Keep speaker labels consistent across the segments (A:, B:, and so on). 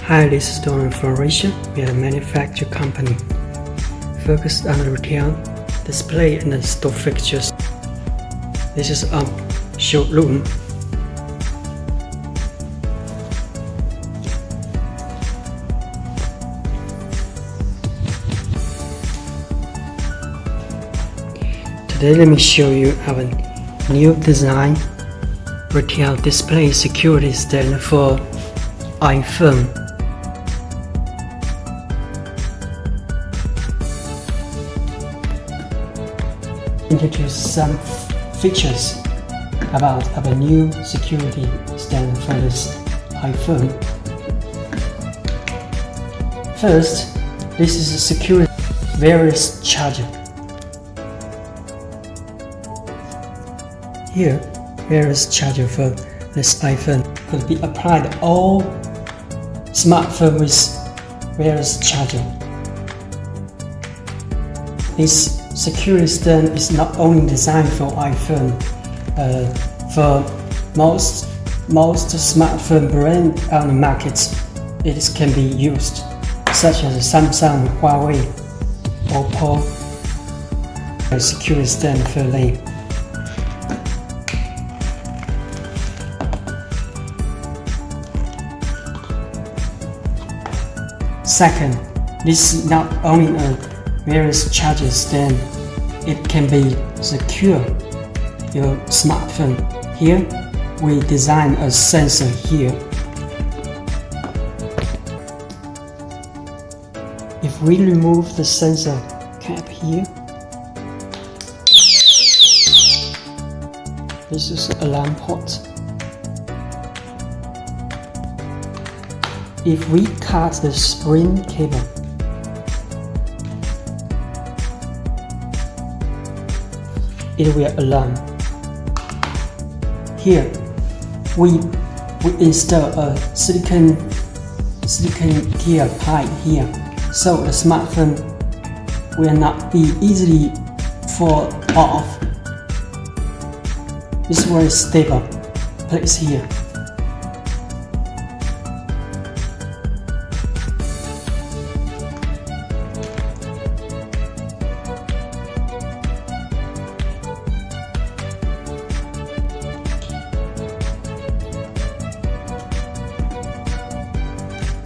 A: Hi, this is Don from RECHI. We are a manufacturing company focused on the retail, display and the store fixtures. This is a showroom. Today let me show you our new design retail display security stand for iPhone. Introduce some features about our new security stand for this iPhone. First, this is a security various charger. Here, various charger for this iPhone could be applied to all smartphone with various charger. This security stand is not only designed for iPhone. For most smartphone brands on the market, it can be used, such as Samsung, Huawei, Oppo. A security stand for them. Second, this is not only a various charger stand, it can be secure your smartphone. Here, we design a sensor here. If we remove the sensor cap here, this is alarm port. If we cut the spring cable, it will alarm. Here, we install a silicon gear pipe here, so the smartphone will not be easily fall off. It's very stable. Place here.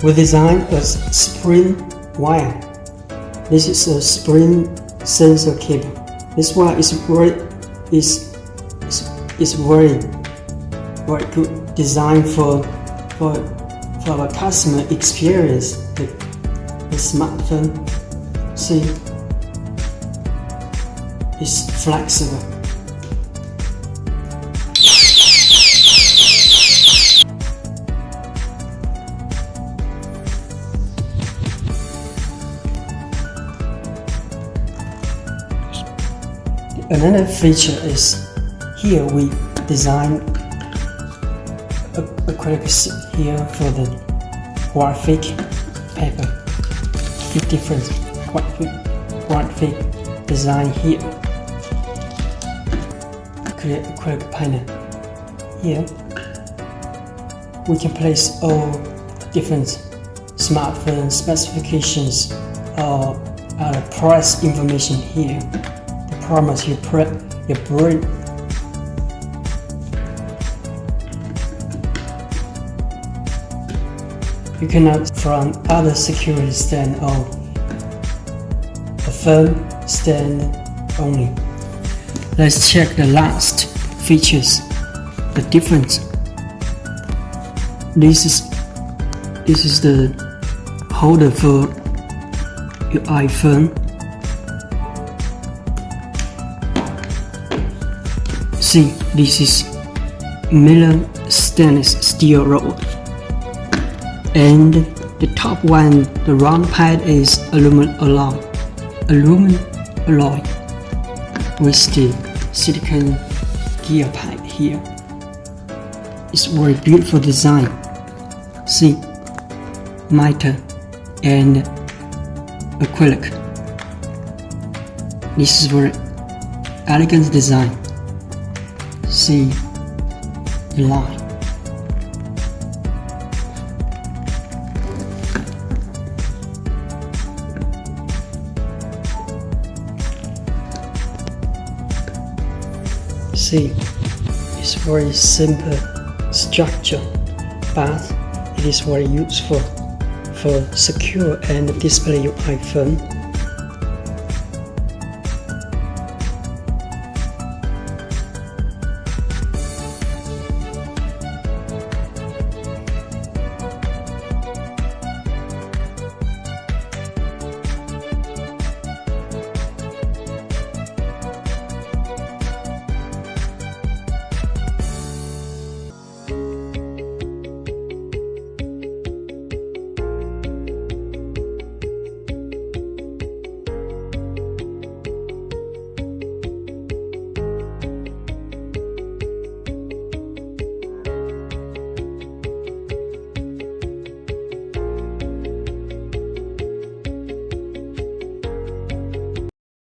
A: We designed a spring wire. This is a spring sensor cable. This wire is very good design for our customer experience. The smartphone, see, it's flexible. Another feature is here we design a quick here for the graphic paper. Big difference, graphic design here. Create a quick panel. Here we can place all different smartphone specifications or price information here. Promise you brain. You cannot from other security stand or a phone stand only. Let's check the last features. The difference. This is the holder for your iPhone. See, this is mirror stainless steel rod, and the top one, the round pad, is aluminum alloy with the silicon gear pipe here. It's very beautiful design. See, mitre and acrylic. This is very elegant design. See the line. see, it's very simple structure, but it is very useful for secure and display your iPhone.